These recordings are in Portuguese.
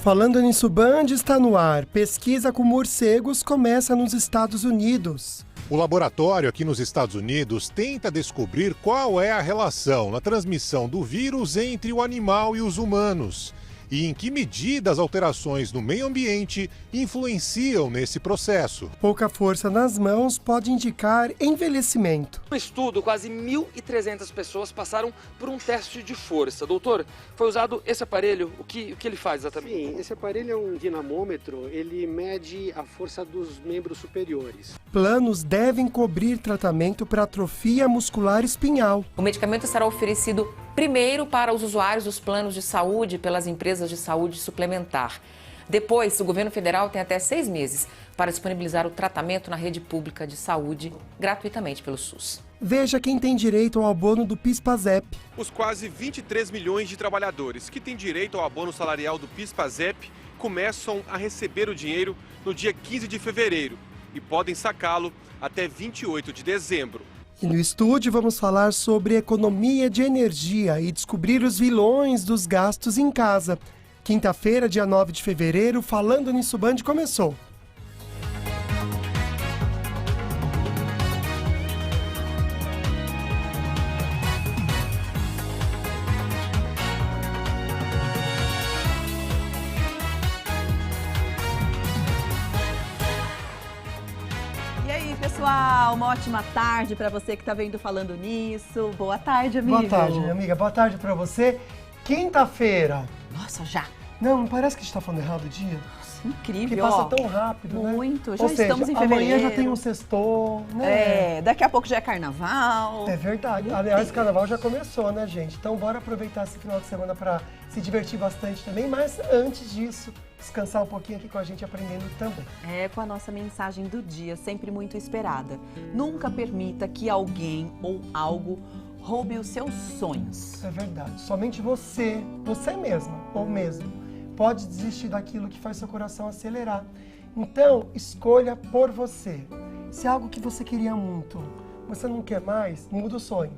Falando nisso, Band está no ar. Pesquisa com morcegos começa nos Estados Unidos. O laboratório aqui nos Estados Unidos tenta descobrir qual é a relação na transmissão do vírus entre o animal e os humanos e em que medida as alterações no meio ambiente influenciam nesse processo. Pouca força nas mãos pode indicar envelhecimento. No estudo, quase 1.300 pessoas passaram por um teste de força. Doutor, foi usado esse aparelho, o que ele faz exatamente? Sim, esse aparelho é um dinamômetro, ele mede a força dos membros superiores. Planos devem cobrir tratamento para atrofia muscular espinhal. O medicamento será oferecido primeiro para os usuários dos planos de saúde pelas empresas de saúde suplementar. Depois, o governo federal tem até 6 meses para disponibilizar o tratamento na rede pública de saúde gratuitamente pelo SUS. Veja quem tem direito ao abono do PIS/PASEP. Os quase 23 milhões de trabalhadores que têm direito ao abono salarial do PIS/PASEP começam a receber o dinheiro no dia 15 de fevereiro e podem sacá-lo até 28 de dezembro. E no estúdio vamos falar sobre economia de energia e descobrir os vilões dos gastos em casa. Quinta-feira, dia 9 de fevereiro, Falando nisso Band começou. Pessoal, uma ótima tarde para você que está vendo Falando Nisso. Boa tarde, amigo. Boa tarde, minha amiga. Boa tarde para você. Quinta-feira. Nossa, já. Não parece que a gente está falando errado o dia? Nossa, incrível. Que passa tão rápido, muito. Né? Já estamos em fevereiro. Amanhã já tem um sextou, né? Daqui a pouco já é carnaval. É verdade. Aliás, o carnaval já começou, né, gente? Então bora aproveitar esse final de semana para se divertir bastante também. Mas antes disso, descansar um pouquinho aqui com a gente aprendendo também. Com a nossa mensagem do dia, sempre muito esperada. Nunca permita que alguém ou algo roube os seus sonhos. É verdade. Somente você mesma ou mesmo, pode desistir daquilo que faz seu coração acelerar. Então, escolha por você. Se é algo que você queria muito, você não quer mais, muda o sonho.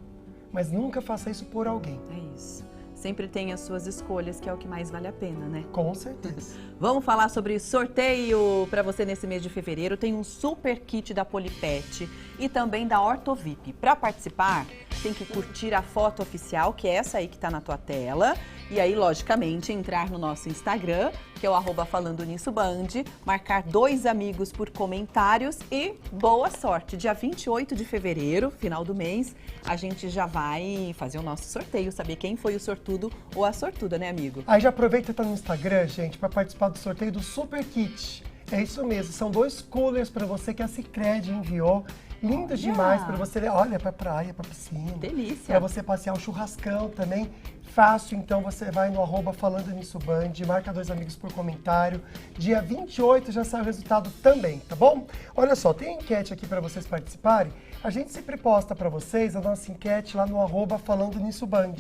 Mas nunca faça isso por alguém. É isso. Sempre tem as suas escolhas, que é o que mais vale a pena, né? Com certeza. Vamos falar sobre sorteio para você nesse mês de fevereiro. Tem um super kit da Polipet e também da Ortovip. Para participar, tem que curtir a foto oficial, que é essa aí que está na tua tela. E aí, logicamente, entrar no nosso Instagram, que é o @FalandoNissoBand, marcar 2 amigos por comentários e boa sorte. Dia 28 de fevereiro, final do mês, a gente já vai fazer o nosso sorteio, saber quem foi o sortudo ou a sortuda, né, amigo? Aí já aproveita e tá no Instagram, gente, para participar do sorteio do Super Kit. É isso mesmo, são 2 coolers para você que a Sicredi enviou. Lindos demais para você, olha, para praia, para piscina. Delícia. Para você passear um churrascão também. Fácil, então você vai no @Falando Nisso Band, marca 2 amigos por comentário. Dia 28 já sai o resultado também, tá bom? Olha só, tem enquete aqui para vocês participarem. A gente sempre posta para vocês a nossa enquete lá no @Falando Nisso Band.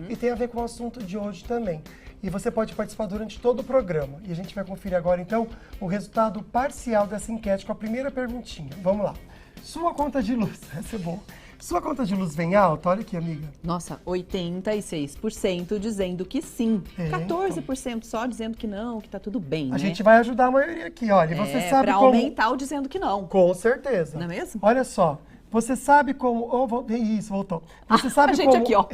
E tem a ver com o assunto de hoje também. E você pode participar durante todo o programa. E a gente vai conferir agora, então, o resultado parcial dessa enquete com a primeira perguntinha. Vamos lá. Sua conta de luz, essa é bom. Sua conta de luz vem alta? Olha aqui, amiga. Nossa, 86% dizendo que sim. 14% só dizendo que não, que tá tudo bem, né? A gente vai ajudar a maioria aqui, olha. Você sabe pra como... aumentar o dizendo que não. Com certeza. Não é mesmo? Olha só. Você sabe como... Isso, voltou. Você sabe a gente como... aqui, ó.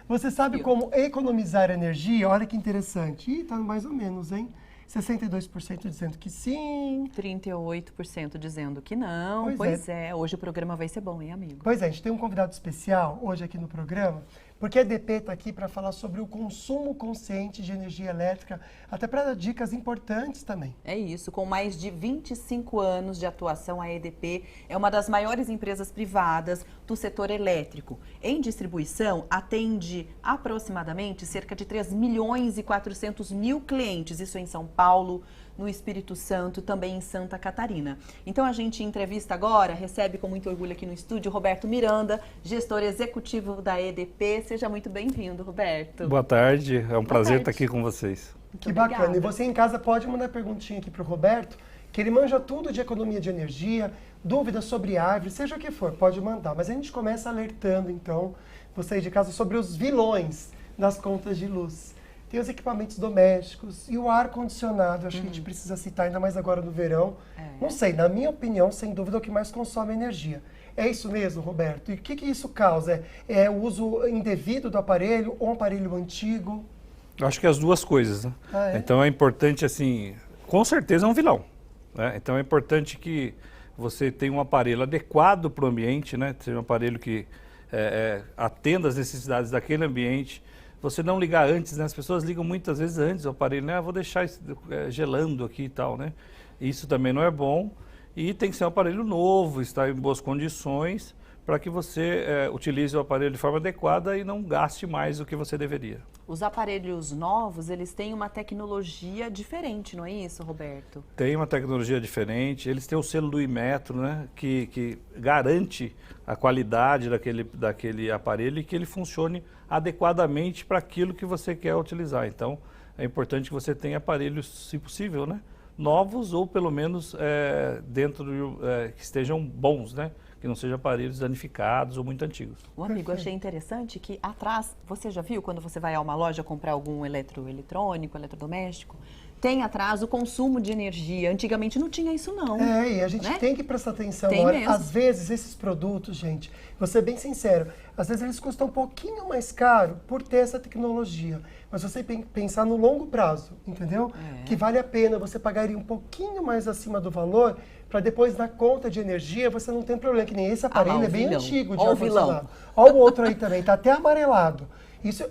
Você sabe como economizar energia? Olha que interessante. Ih, tá mais ou menos, hein? 62% dizendo que sim. 38% dizendo que não. Pois é, hoje o programa vai ser bom, hein, amigo? Pois é, a gente tem um convidado especial hoje aqui no programa, porque a EDP está aqui para falar sobre o consumo consciente de energia elétrica, até para dar dicas importantes também. É isso, com mais de 25 anos de atuação, a EDP é uma das maiores empresas privadas do setor elétrico. Em distribuição, atende aproximadamente cerca de 3 milhões e 400 mil clientes, isso em São Paulo, no Espírito Santo, também em Santa Catarina. Então a gente entrevista agora, recebe com muito orgulho aqui no estúdio Roberto Miranda, gestor executivo da EDP. Seja muito bem-vindo, Roberto. Boa tarde, é um prazer estar aqui com vocês. Que bacana. E você em casa pode mandar perguntinha aqui para o Roberto, que ele manja tudo de economia de energia, dúvidas sobre árvore, seja o que for, pode mandar. Mas a gente começa alertando, então, vocês de casa sobre os vilões das contas de luz. tem os equipamentos domésticos e o ar-condicionado. Acho que a gente precisa citar, ainda mais agora no verão. Não sei, na minha opinião, sem dúvida, é o que mais consome energia. É isso mesmo, Roberto? E o que isso causa? É o uso indevido do aparelho ou um aparelho antigo? Eu acho que as duas coisas, né? É? Então é importante, assim, com certeza é um vilão, né? Então é importante que você tenha um aparelho adequado para o ambiente, né? Seja um aparelho que atenda às necessidades daquele ambiente. Você não ligar antes, né? As pessoas ligam muitas vezes antes o aparelho, né? Vou deixar isso, gelando aqui e tal, né? Isso também não é bom. E tem que ser um aparelho novo, estar em boas condições, para que você utilize o aparelho de forma adequada e não gaste mais do que você deveria. Os aparelhos novos, eles têm uma tecnologia diferente, não é isso, Roberto? Tem uma tecnologia diferente, eles têm o selo do Inmetro, né, que garante a qualidade daquele aparelho e que ele funcione adequadamente para aquilo que você quer utilizar. Então, é importante que você tenha aparelhos, se possível, né, novos ou pelo menos que estejam bons, né? Que não sejam aparelhos danificados ou muito antigos. O amigo, achei interessante que atrás, você já viu quando você vai a uma loja comprar algum eletroeletrônico, eletrodoméstico, tem atrás o consumo de energia. Antigamente não tinha isso não. E a gente tem que prestar atenção. Olha, às vezes esses produtos, gente, vou ser bem sincero, às vezes eles custam um pouquinho mais caro por ter essa tecnologia. Mas você pensar no longo prazo, entendeu? Que vale a pena, você pagaria um pouquinho mais acima do valor, para depois na conta de energia você não tem problema, que nem esse aparelho é bem antigo de ar-condicionado. Olha o outro aí também, tá até amarelado.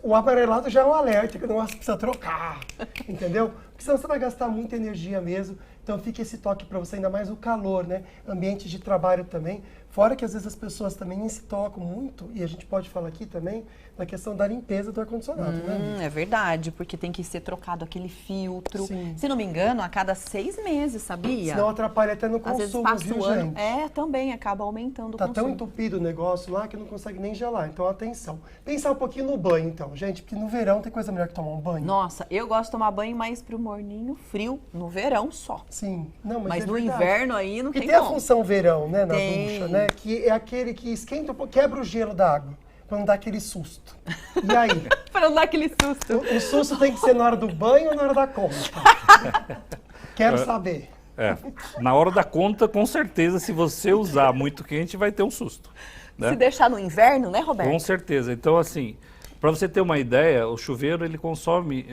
O amarelado já é um alerta, que o negócio precisa trocar, entendeu? Porque senão você vai gastar muita energia mesmo. Então fica esse toque para você, ainda mais o calor, né? Ambiente de trabalho também. Fora que às vezes as pessoas também nem se tocam muito, e a gente pode falar aqui também na questão da limpeza do ar-condicionado, né? É verdade, porque tem que ser trocado aquele filtro. Sim. Se não me engano, a cada 6 meses, sabia? Senão atrapalha até no Às vezes consumo, passa viu, o ano. gente? Também acaba aumentando o Tá consumo. tão entupido o negócio lá que não consegue nem gelar. Então, atenção. Pensar um pouquinho no banho, então, gente, porque no verão tem coisa melhor que tomar um banho. Nossa, eu gosto de tomar banho mais pro morninho frio, no verão só. Sim. Não, Mas é no verdade. inverno aí não E tem tem a como. função verão, né, na Tem. ducha, né? Que é aquele que esquenta um pouco, quebra o gelo da água, pra não dar aquele susto. E aí? Pra não dar aquele susto. O susto tem que ser na hora do banho ou na hora da conta? Quero saber. Na hora da conta, com certeza, se você usar muito quente, vai ter um susto, né? Se deixar no inverno, né, Roberto? Com certeza. Então, assim, para você ter uma ideia, o chuveiro ele consome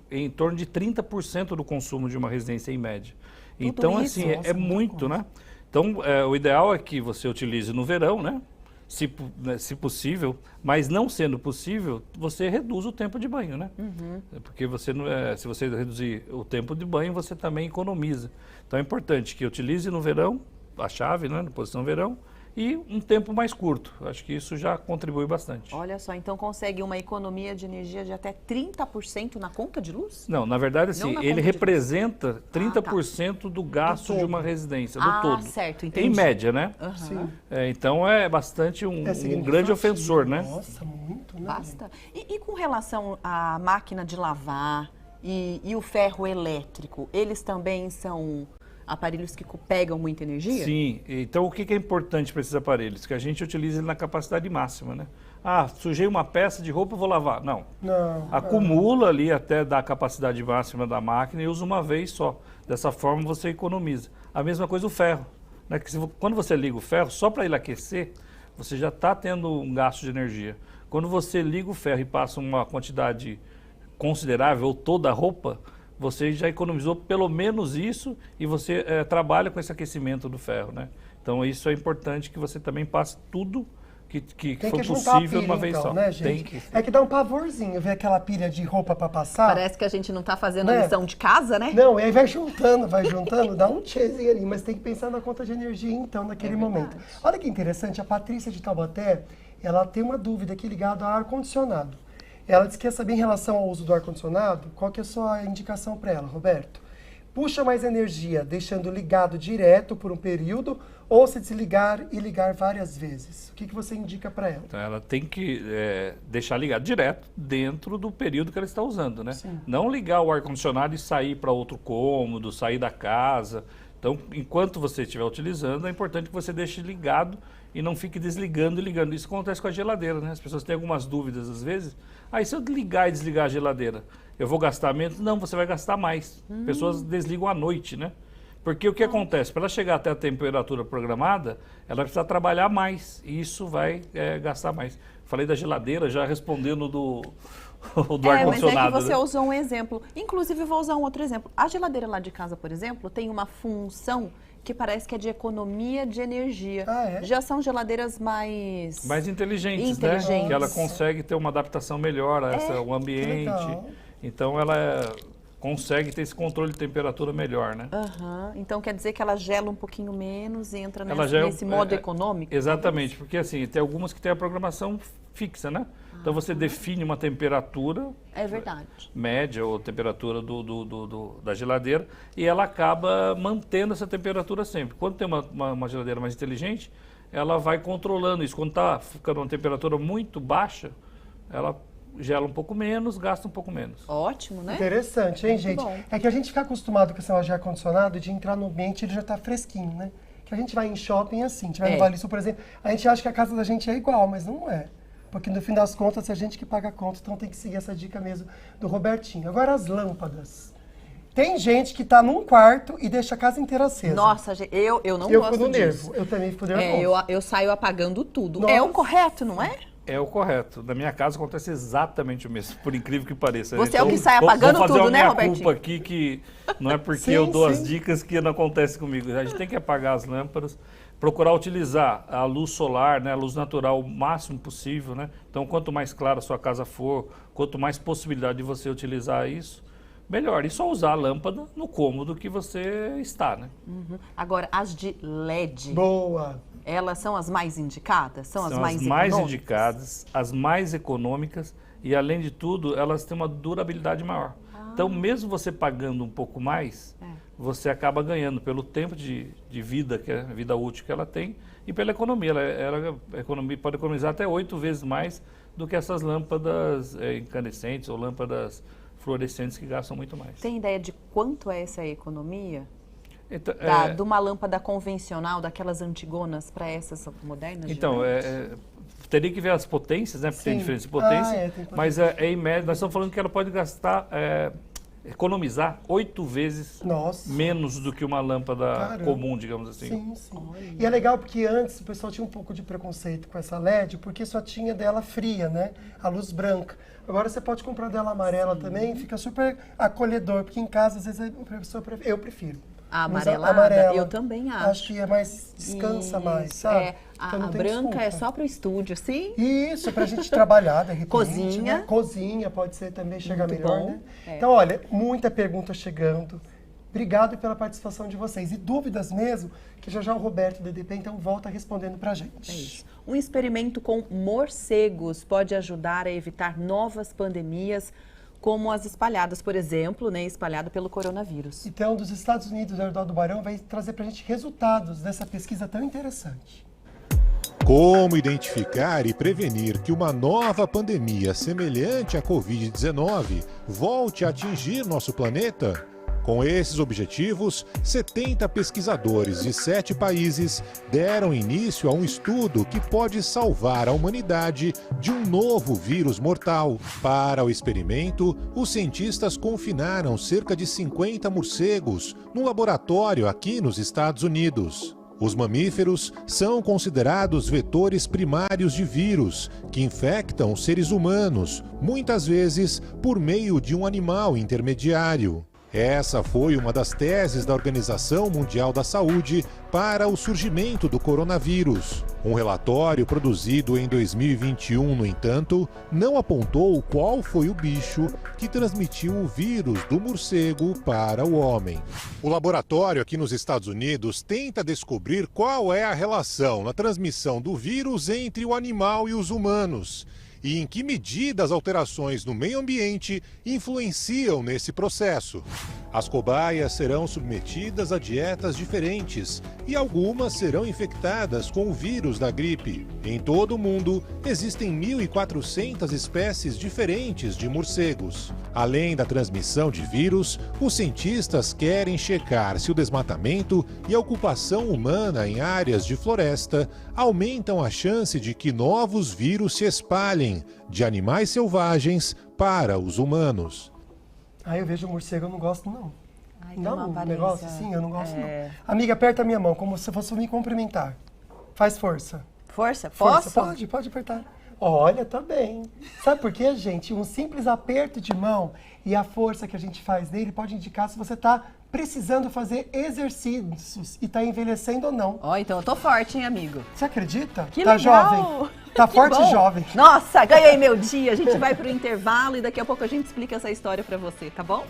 em torno de 30% do consumo de uma residência em média. Então, isso? assim, Nossa, é muita muito, né? Então, o ideal é que você utilize no verão, né? Se possível, mas não sendo possível, você reduz o tempo de banho, né? Porque você se você reduzir o tempo de banho, você também economiza. Então é importante que utilize no verão, a chave, né, na posição verão, e um tempo mais curto. Acho que isso já contribui bastante. Olha só, então consegue uma economia de energia de até 30% na conta de luz? Não, na verdade, assim, Não na ele conta de representa 30% do gasto de uma residência, do todo. Certo, entendi. Em média, né? Sim. Então é bastante um grande ofensor, né? Nossa, muito, né? Basta. E com relação à máquina de lavar e o ferro elétrico, eles também são aparelhos que pegam muita energia? Sim. Então o que é importante para esses aparelhos? Que a gente utilize ele na capacidade máxima, né? Ah, sujei uma peça de roupa, vou lavar. Não. Acumula ali até da capacidade máxima da máquina e usa uma vez só. Dessa forma você economiza. A mesma coisa o ferro, né? Que quando você liga o ferro, só para ele aquecer, você já está tendo um gasto de energia. Quando você liga o ferro e passa uma quantidade considerável ou toda a roupa, você já economizou pelo menos isso e você trabalha com esse aquecimento do ferro, né? Então isso é importante que você também passe tudo que for possível uma vez só. Né, gente? É que dá um pavorzinho ver aquela pilha de roupa para passar. Parece que a gente não está fazendo a lição de casa, né? Não, e aí vai juntando, dá um chezinho ali, mas tem que pensar na conta de energia então, naquele momento. Olha que interessante, a Patrícia de Taubaté, ela tem uma dúvida aqui ligada ao ar-condicionado. Ela disse que quer saber em relação ao uso do ar-condicionado, qual que é a sua indicação para ela, Roberto? Puxa mais energia deixando ligado direto por um período ou se desligar e ligar várias vezes? O que você indica para ela? Então, ela tem que deixar ligado direto dentro do período que ela está usando, né? Sim. Não ligar o ar-condicionado e sair para outro cômodo, sair da casa. Então, enquanto você estiver utilizando, é importante que você deixe ligado e não fique desligando e ligando. Isso acontece com a geladeira, né? As pessoas têm algumas dúvidas às vezes. Aí se eu ligar e desligar a geladeira, eu vou gastar menos? Não, você vai gastar mais. Pessoas desligam à noite, né? Porque o que acontece? Para ela chegar até a temperatura programada, ela precisa trabalhar mais e isso vai gastar mais. Falei da geladeira, já respondendo do ar-condicionado. Mas é que você usou um exemplo. Inclusive, eu vou usar um outro exemplo. A geladeira lá de casa, por exemplo, tem uma função que parece que é de economia de energia. Já são geladeiras mais inteligentes, né? Que ela consegue ter uma adaptação melhor ao ambiente. Então, ela consegue ter esse controle de temperatura melhor, né? Então, quer dizer que ela gela um pouquinho menos e entra nesse modo econômico? Exatamente, porque assim, tem algumas que tem a programação fixa, né? Então, você define uma temperatura média ou temperatura da geladeira e ela acaba mantendo essa temperatura sempre. Quando tem uma geladeira mais inteligente, ela vai controlando isso. Quando está ficando uma temperatura muito baixa, ela gela um pouco menos, gasta um pouco menos. Ótimo, né? Interessante, hein, gente? É que a gente fica acostumado com esse negócio de ar-condicionado, de entrar no ambiente e ele já tá fresquinho, né? Que a gente vai em shopping assim, a gente vai no Vale Sul, por exemplo, a gente acha que a casa da gente é igual, mas não é. Porque no fim das contas é a gente que paga a conta, então tem que seguir essa dica mesmo do Robertinho. Agora as lâmpadas. Tem gente que tá num quarto e deixa a casa inteira acesa. Nossa, eu não gosto disso. Eu também fico nervoso. Eu saio apagando tudo. Nossa. É o correto, não é? É o correto. Na minha casa acontece exatamente o mesmo, por incrível que pareça. Você é o que sai apagando tudo, né, Robertinho? Vou fazer uma culpa aqui que não é porque eu dou as dicas que não acontece comigo. A gente tem que apagar as lâmpadas, procurar utilizar a luz solar, né, a luz natural o máximo possível, né? Então, quanto mais clara a sua casa for, quanto mais possibilidade de você utilizar isso, melhor. E só usar a lâmpada no cômodo que você está, né? Agora, as de LED. Boa! Elas são as mais indicadas? São as mais indicadas, as mais econômicas e, além de tudo, elas têm uma durabilidade maior. Então, mesmo você pagando um pouco mais, você acaba ganhando pelo tempo de vida, que é a vida útil que ela tem, e pela economia. Ela pode economizar até 8 vezes mais do que essas lâmpadas incandescentes ou lâmpadas fluorescentes que gastam muito mais. Tem ideia de quanto é essa economia? Então, de uma lâmpada convencional, daquelas antigonas, para essas modernas? Então, teria que ver as potências, né? Porque tem diferentes potências, mas em média, nós estamos falando que ela pode gastar, economizar 8 vezes menos do que uma lâmpada comum, digamos assim. Sim. E é legal porque antes o pessoal tinha um pouco de preconceito com essa LED, porque só tinha dela fria, né? A luz branca. Agora você pode comprar dela amarela também, fica super acolhedor, porque em casa às vezes eu prefiro. A amarela, eu também acho. Acho que é mais, descansa mais, sabe? A branca é só para o estúdio, sim? Isso, pra gente trabalhar, de repente. Cozinha. Né? Cozinha pode ser também, chega muito melhor, bom. né? Então, olha, muita pergunta chegando. Obrigado pela participação de vocês. E dúvidas mesmo, que já o Roberto do DDP, então, volta respondendo pra gente. É isso. Um experimento com morcegos pode ajudar a evitar novas pandemias, como as espalhadas, por exemplo, né, espalhada pelo coronavírus. Então, dos Estados Unidos, o Eduardo Barão vai trazer pra gente resultados dessa pesquisa tão interessante. Como identificar e prevenir que uma nova pandemia semelhante à Covid-19 volte a atingir nosso planeta? Com esses objetivos, 70 pesquisadores de 7 países deram início a um estudo que pode salvar a humanidade de um novo vírus mortal. Para o experimento, os cientistas confinaram cerca de 50 morcegos num laboratório aqui nos Estados Unidos. Os mamíferos são considerados vetores primários de vírus, que infectam seres humanos, muitas vezes por meio de um animal intermediário. Essa foi uma das teses da Organização Mundial da Saúde para o surgimento do coronavírus. Um relatório produzido em 2021, no entanto, não apontou qual foi o bicho que transmitiu o vírus do morcego para o homem. O laboratório aqui nos Estados Unidos tenta descobrir qual é a relação na transmissão do vírus entre o animal e os humanos. e em que medida as alterações no meio ambiente influenciam nesse processo. As cobaias serão submetidas a dietas diferentes e algumas serão infectadas com o vírus da gripe. Em todo o mundo, existem 1.400 espécies diferentes de morcegos. Além da transmissão de vírus, os cientistas querem checar se o desmatamento e a ocupação humana em áreas de floresta aumentam a chance de que novos vírus se espalhem de animais selvagens para os humanos. Eu vejo morcego, eu não gosto não. Não, um negócio assim, eu não gosto não. Amiga, aperta a minha mão, como se fosse me cumprimentar. Faz força. Força? Posso? Pode apertar. Olha, tá bem. Sabe por quê, gente? Um simples aperto de mão e a força que a gente faz nele pode indicar se você tá precisando fazer exercícios e tá envelhecendo ou não. Então eu tô forte, hein, amigo? Você acredita? Que tá legal! Jovem? Tá forte e jovem. Nossa, ganhei meu dia. A gente vai pro intervalo e daqui a pouco a gente explica essa história pra você, tá bom?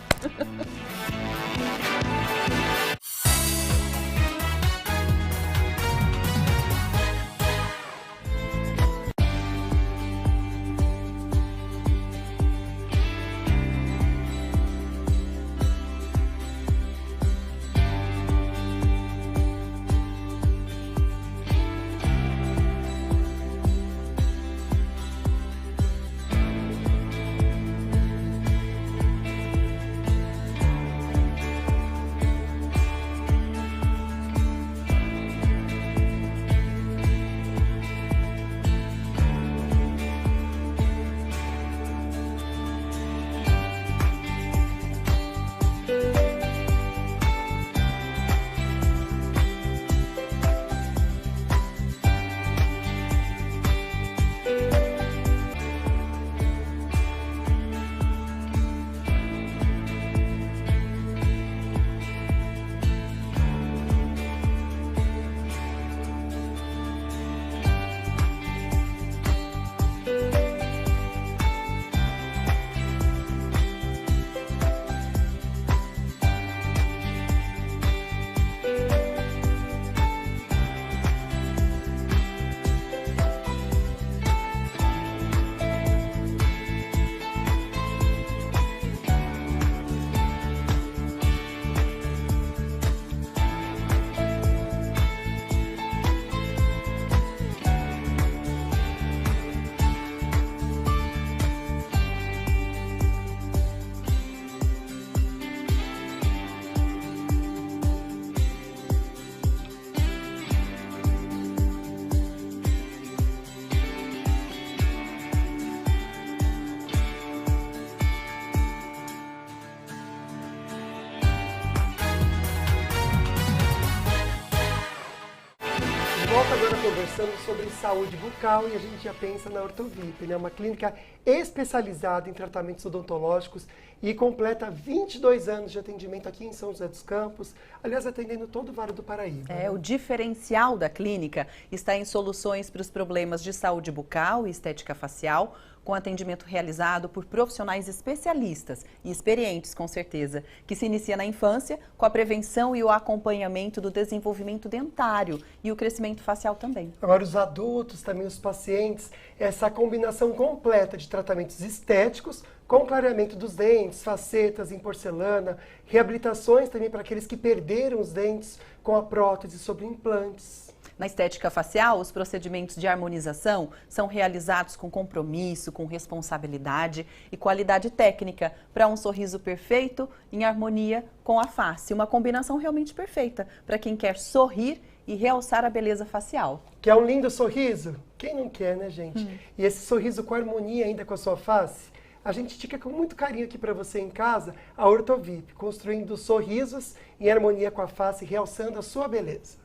Volta agora conversando sobre saúde bucal e a gente já pensa na Ortovip, né? Uma clínica especializada em tratamentos odontológicos e completa 22 anos de atendimento aqui em São José dos Campos, aliás, atendendo todo o Vale do Paraíba. O diferencial da clínica está em soluções para os problemas de saúde bucal e estética facial, com atendimento realizado por profissionais especialistas e experientes, com certeza, que se inicia na infância com a prevenção e o acompanhamento do desenvolvimento dentário e o crescimento facial também. Agora, os adultos, também os pacientes, essa combinação completa de tratamentos estéticos com clareamento dos dentes, facetas em porcelana, reabilitações também para aqueles que perderam os dentes com a prótese sobre implantes. Na estética facial, os procedimentos de harmonização são realizados com compromisso, com responsabilidade e qualidade técnica para um sorriso perfeito em harmonia com a face. Uma combinação realmente perfeita para quem quer sorrir e realçar a beleza facial. Quer um lindo sorriso? Quem não quer, né, gente? E esse sorriso com harmonia ainda com a sua face? A gente indica com muito carinho aqui para você em casa a Ortovip, construindo sorrisos em harmonia com a face, realçando a sua beleza.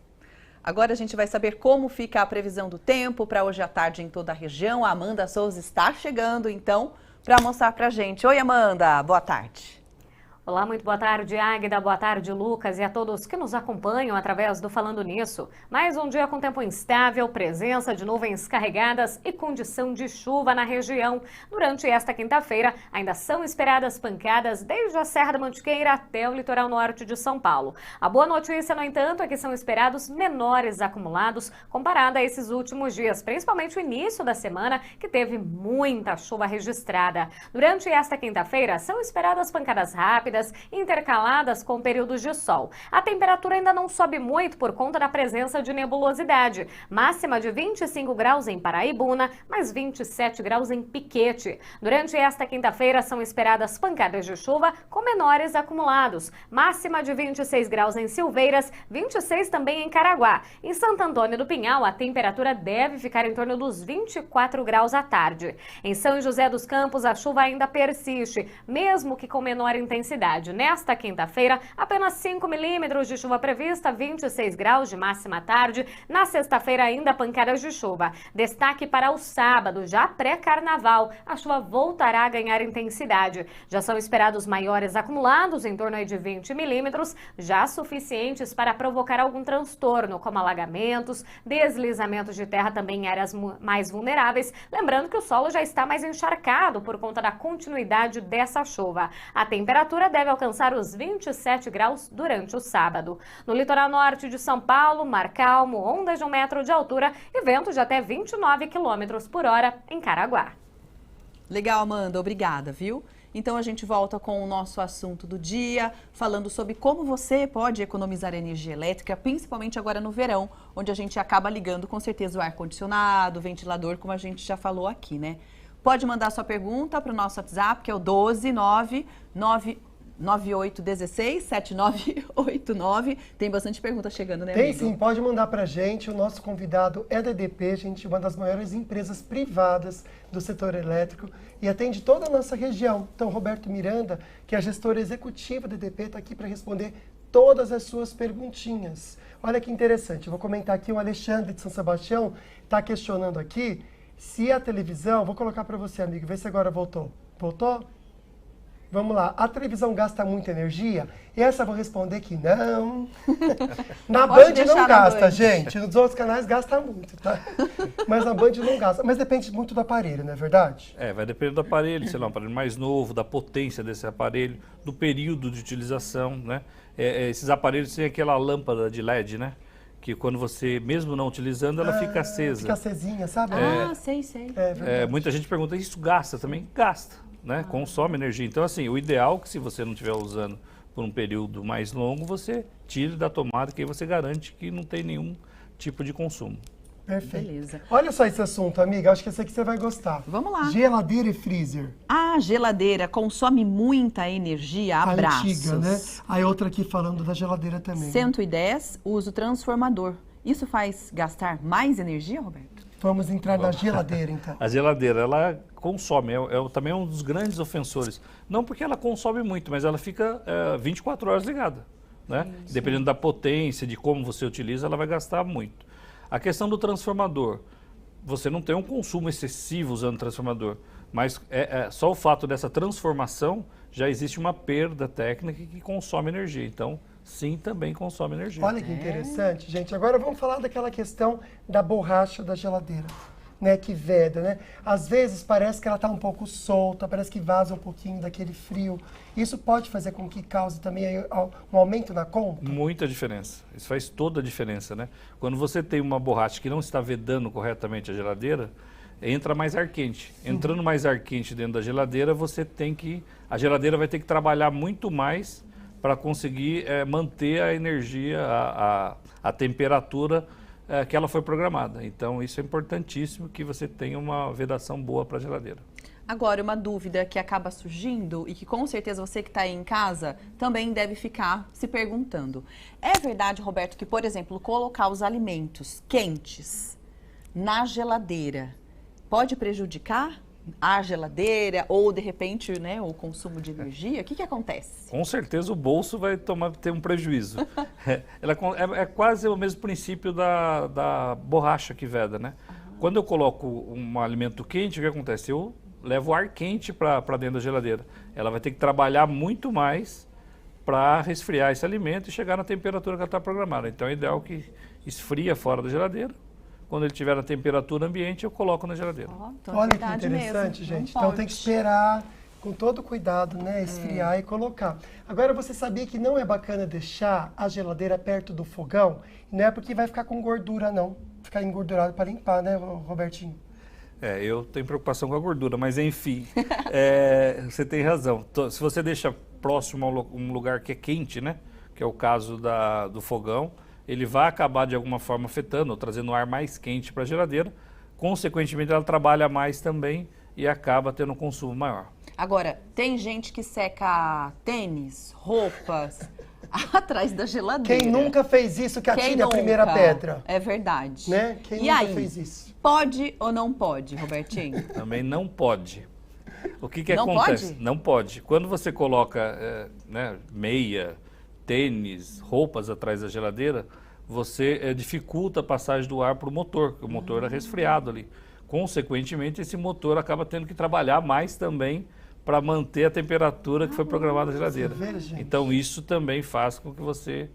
Agora a gente vai saber como fica a previsão do tempo para hoje à tarde em toda a região. A Amanda Souza está chegando, então, para mostrar para a gente. Oi, Amanda, boa tarde. Olá, muito boa tarde, Águida, boa tarde, Lucas, e a todos que nos acompanham através do Falando Nisso. Mais um dia com tempo instável, presença de nuvens carregadas e condição de chuva na região. Durante esta quinta-feira, ainda são esperadas pancadas desde a Serra da Mantiqueira até o litoral norte de São Paulo. A boa notícia, no entanto, é que são esperados menores acumulados comparado a esses últimos dias, principalmente o início da semana, que teve muita chuva registrada. Durante esta quinta-feira, são esperadas pancadas rápidas, intercaladas com períodos de sol. A temperatura ainda não sobe muito por conta da presença de nebulosidade. Máxima de 25 graus em Paraibuna, mais 27 graus em Piquete. Durante esta quinta-feira são esperadas pancadas de chuva com menores acumulados. Máxima de 26 graus em Silveiras, 26 também em Caraguá. Em Santo Antônio do Pinhal, a temperatura deve ficar em torno dos 24 graus à tarde. Em São José dos Campos, a chuva ainda persiste, mesmo que com menor intensidade. Nesta quinta-feira, apenas 5 milímetros de chuva prevista, 26 graus de máxima à tarde. Na sexta-feira, ainda pancadas de chuva. Destaque para o sábado, já pré-carnaval. A chuva voltará a ganhar intensidade. Já são esperados maiores acumulados, em torno de 20 milímetros, já suficientes para provocar algum transtorno, como alagamentos, deslizamentos de terra também em áreas mais vulneráveis. Lembrando que o solo já está mais encharcado por conta da continuidade dessa chuva. A temperatura deve alcançar os 27 graus durante o sábado. No litoral norte de São Paulo, mar calmo, ondas de 1 metro de altura e ventos de até 29 km por hora em Caraguá. Legal, Amanda, obrigada, viu? Então a gente volta com o nosso assunto do dia, falando sobre como você pode economizar energia elétrica, principalmente agora no verão, onde a gente acaba ligando com certeza o ar-condicionado, o ventilador, como a gente já falou aqui, né? Pode mandar sua pergunta para o nosso WhatsApp, que é o 12998167989. Tem bastante pergunta chegando, né, Tem amigo? sim, pode mandar pra gente. O nosso convidado é da EDP, gente, uma das maiores empresas privadas do setor elétrico e atende toda a nossa região. Então, Roberto Miranda, que é a gestora executiva da EDP, está aqui para responder todas as suas perguntinhas. Olha que interessante, eu vou comentar aqui, o Alexandre de São Sebastião está questionando aqui se a televisão, vou colocar para você, amigo, vê se agora voltou. Voltou? Vamos lá, a televisão gasta muita energia? Essa eu vou responder que não. Na Band não gasta, gente. Nos outros canais gasta muito, tá? Mas na Band não gasta. Mas depende muito do aparelho, não é verdade? É, vai depender do aparelho, sei lá, um aparelho mais novo, da potência desse aparelho, do período de utilização, né? Esses aparelhos têm aquela lâmpada de LED, né? Que quando você, mesmo não utilizando, ela fica acesa. Fica acesinha, sabe? Sei. Muita gente pergunta, isso gasta também? Gasta, né? Consome energia. Então, assim, o ideal é que se você não estiver usando por um período mais longo, você tire da tomada, que aí você garante que não tem nenhum tipo de consumo. Perfeito. Beleza. Olha só esse assunto, amiga. Acho que esse aqui você vai gostar. Vamos lá. Geladeira e freezer. A geladeira consome muita energia, abraços. A antiga, né? Aí outra aqui falando da geladeira também. 110, uso transformador. Isso faz gastar mais energia, Roberto? Vamos entrar na geladeira, então. A geladeira, ela consome, também é um dos grandes ofensores. Não porque ela consome muito, mas ela fica 24 horas ligada, né? Sim. Dependendo da potência, de como você utiliza, ela vai gastar muito. A questão do transformador, você não tem um consumo excessivo usando transformador, mas só o fato dessa transformação, já existe uma perda técnica que consome energia. Então, sim, também consome energia. Olha que interessante, gente. Agora vamos falar daquela questão da borracha da geladeira, né, que veda, né? Às vezes parece que ela está um pouco solta, parece que vaza um pouquinho daquele frio. Isso pode fazer com que cause também um aumento na conta? Muita diferença. Isso faz toda a diferença, né? Quando você tem uma borracha que não está vedando corretamente a geladeira, entra mais ar quente. Entrando mais ar quente dentro da geladeira, a geladeira vai ter que trabalhar muito mais para conseguir manter a energia, a temperatura que ela foi programada. Então, isso é importantíssimo, que você tenha uma vedação boa para a geladeira. Agora, uma dúvida que acaba surgindo e que com certeza você que está aí em casa também deve ficar se perguntando. É verdade, Roberto, que, por exemplo, colocar os alimentos quentes na geladeira pode prejudicar a geladeira ou, de repente, né, o consumo de energia? O que acontece? Com certeza o bolso vai ter um prejuízo. É quase o mesmo princípio da borracha que veda, né? Quando eu coloco um alimento quente, o que acontece? Eu levo ar quente para dentro da geladeira. Ela vai ter que trabalhar muito mais para resfriar esse alimento e chegar na temperatura que ela está programada. Então é ideal que esfria fora da geladeira. Quando ele estiver na temperatura ambiente, eu coloco na geladeira. Olha que interessante, gente. Então tem que esperar com todo cuidado, né? Esfriar e colocar. Agora, você sabia que não é bacana deixar a geladeira perto do fogão? Não é porque vai ficar com gordura, não. Ficar engordurado para limpar, né, Robertinho? Eu tenho preocupação com a gordura, mas enfim, você tem razão. Se você deixa próximo a um lugar que é quente, né? Que é o caso do fogão, ele vai acabar de alguma forma afetando ou trazendo ar mais quente para a geladeira. Consequentemente, ela trabalha mais também e acaba tendo um consumo maior. Agora, tem gente que seca tênis, roupas atrás da geladeira. Quem nunca fez isso que atire a primeira pedra? É verdade. Né? Quem nunca fez isso? Pode ou não pode, Robertinho? Também não pode. O que não acontece? Pode? Não pode. Quando você coloca meia, tênis, roupas atrás da geladeira, você dificulta a passagem do ar para o motor, porque o motor é resfriado ali. Consequentemente, esse motor acaba tendo que trabalhar mais também para manter a temperatura que foi programada na geladeira. Então, isso também faz com que você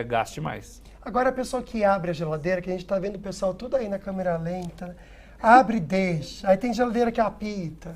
gaste mais. Agora, a pessoa que abre a geladeira, que a gente está vendo o pessoal tudo aí na câmera lenta, abre e deixa. Aí tem geladeira que apita.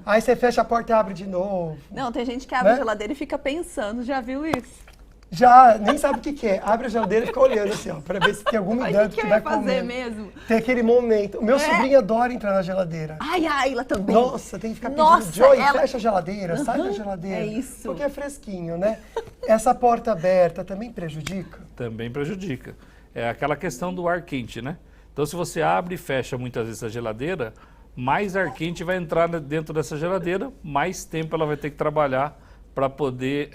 Aí você fecha a porta e abre de novo. Não, tem gente que abre a geladeira e fica pensando. Já viu isso? Já, nem sabe o que é. Abre a geladeira e fica olhando assim, ó, pra ver se tem algum hidrante que vai comer. Mesmo? Tem aquele momento. O meu sobrinho adora entrar na geladeira. Ai, a Ayla também. Nossa, tem que ficar pedindo, Joey, fecha a geladeira, sai da geladeira. É isso. Porque é fresquinho, né? Essa porta aberta também prejudica? Também prejudica. É aquela questão do ar quente, né? Então, se você abre e fecha muitas vezes a geladeira, mais ar quente vai entrar dentro dessa geladeira, mais tempo ela vai ter que trabalhar para poder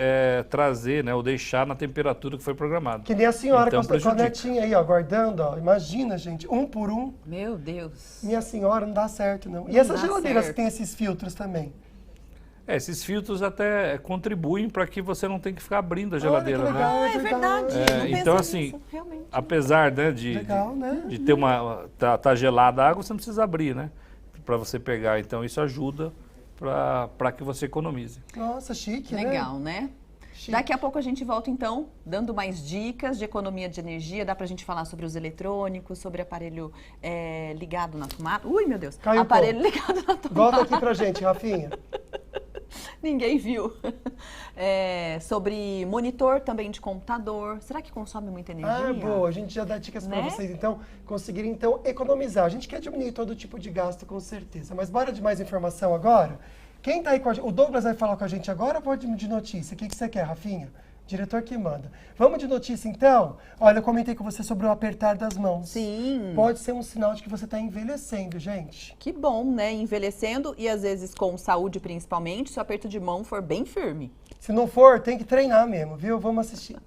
trazer, né, ou deixar na temperatura que foi programada. Que nem a senhora então, com a netinha aí, ó, guardando, ó. Imagina, gente, um por um. Meu Deus. Minha senhora, não dá certo, não. E essas geladeiras que tem esses filtros também? Esses filtros até contribuem para que você não tenha que ficar abrindo a geladeira, legal, né? É verdade. Então, assim, apesar, né, de ter tá gelada a água, você não precisa abrir, né? Para você pegar. Então, isso ajuda para que você economize. Nossa, chique, legal, né? Chique. Daqui a pouco a gente volta, então, dando mais dicas de economia de energia. Dá pra gente falar sobre os eletrônicos, sobre aparelho ligado na tomada. Ui, meu Deus. Caiu aparelho ligado na tomada. Volta aqui pra gente, Rafinha. Ninguém viu. Sobre monitor também de computador. Será que consome muita energia? Boa. A gente já dá dicas para vocês, então, conseguirem, então, economizar. A gente quer diminuir todo tipo de gasto, com certeza. Mas bora de mais informação agora? Quem tá aí com a gente? O Douglas vai falar com a gente agora ou pode de notícia? O que você quer, Rafinha? Diretor que manda. Vamos de notícia, então? Olha, eu comentei com você sobre o apertar das mãos. Sim. Pode ser um sinal de que você está envelhecendo, gente. Que bom, né? Envelhecendo e, às vezes, com saúde, principalmente, se o aperto de mão for bem firme. Se não for, tem que treinar mesmo, viu? Vamos assistir.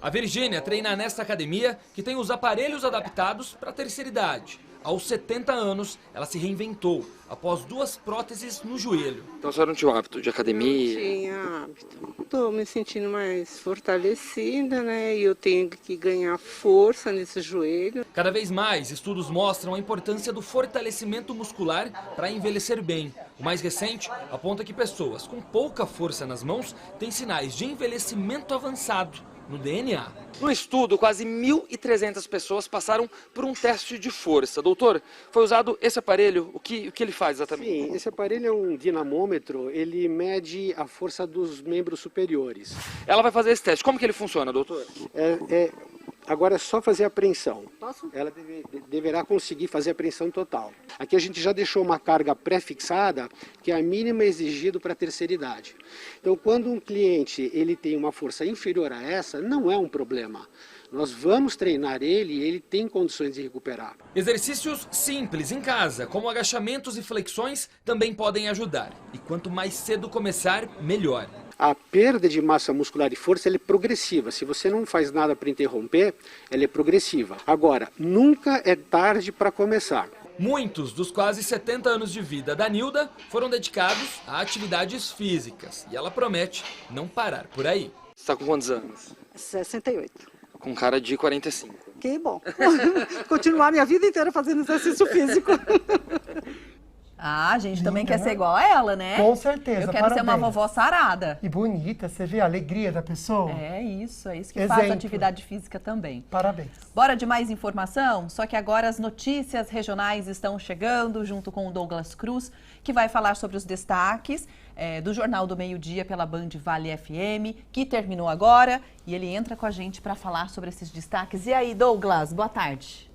A Virgínia treina nesta academia que tem os aparelhos adaptados para a terceira idade. Aos 70 anos, ela se reinventou após 2 próteses no joelho. Então a senhora não tinha o hábito de academia? Não tinha hábito. Estou me sentindo mais fortalecida, né? E eu tenho que ganhar força nesse joelho. Cada vez mais, estudos mostram a importância do fortalecimento muscular para envelhecer bem. O mais recente aponta que pessoas com pouca força nas mãos têm sinais de envelhecimento avançado no DNA. No estudo, quase 1.300 pessoas passaram por um teste de força. Doutor, foi usado esse aparelho, o que ele faz exatamente? Sim, esse aparelho é um dinamômetro, ele mede a força dos membros superiores. Ela vai fazer esse teste. Como que ele funciona, doutor? Agora é só fazer a apreensão. Posso? Ela deverá conseguir fazer a apreensão total. Aqui a gente já deixou uma carga pré-fixada, que é a mínima exigida para a terceira idade. Então, quando um cliente ele tem uma força inferior a essa, não é um problema. Nós vamos treinar ele e ele tem condições de recuperar. Exercícios simples em casa, como agachamentos e flexões, também podem ajudar. E quanto mais cedo começar, melhor. A perda de massa muscular e força ela é progressiva. Se você não faz nada para interromper, ela é progressiva. Agora, nunca é tarde para começar. Muitos dos quase 70 anos de vida da Nilda foram dedicados a atividades físicas. E ela promete não parar por aí. Você está com quantos anos? 68. Com cara de 45. Que bom. Continuar minha vida inteira fazendo exercício físico. Ah, a gente Linda, também quer né? ser igual a ela, né? Com certeza, Eu quero ser uma parabéns. vovó sarada. E bonita, você vê a alegria da pessoa? É isso que Exemplo. faz atividade física também. Parabéns. Bora de mais informação? Só que agora as notícias regionais estão chegando, junto com o Douglas Cruz, que vai falar sobre os destaques do Jornal do Meio-Dia pela Band Vale FM, que terminou agora, e ele entra com a gente para falar sobre esses destaques. E aí, Douglas, boa tarde.